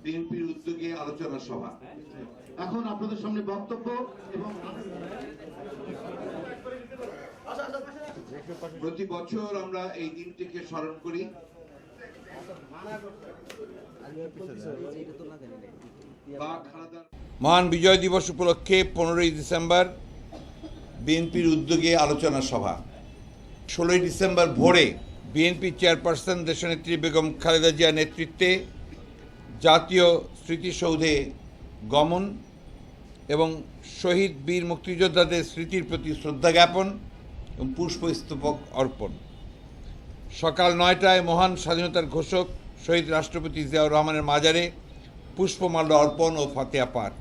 বিএনপির উদ্যোগে আলোচনা সভা। এখন আপনাদের সামনে বক্তব্য এবং প্রতি বছর আমরা এই দিনটিকে স্মরণ করি। মহান বিজয় দিবস উপলক্ষে 15ই ডিসেম্বর বিএনপির উদ্যোগে আলোচনা সভা। 16ই ডিসেম্বর ভোরে বিএনপি চেয়ারপারসন দেশনেত্রী বেগম খালেদা জিয়ার নেতৃত্বে জাতীয় স্মৃতিসৌধে গমন এবং শহীদ বীর মুক্তিযোদ্ধাদের স্মৃতির প্রতি শ্রদ্ধা জ্ঞাপন এবং পুষ্পস্তবক অর্পণ। সকাল 9টায় মহান স্বাধীনতার ঘোষক শহীদ রাষ্ট্রপতি জিয়াউর রহমানের মাজারে পুষ্পমাল্য অর্পণ ও ফাতিহা পাঠ।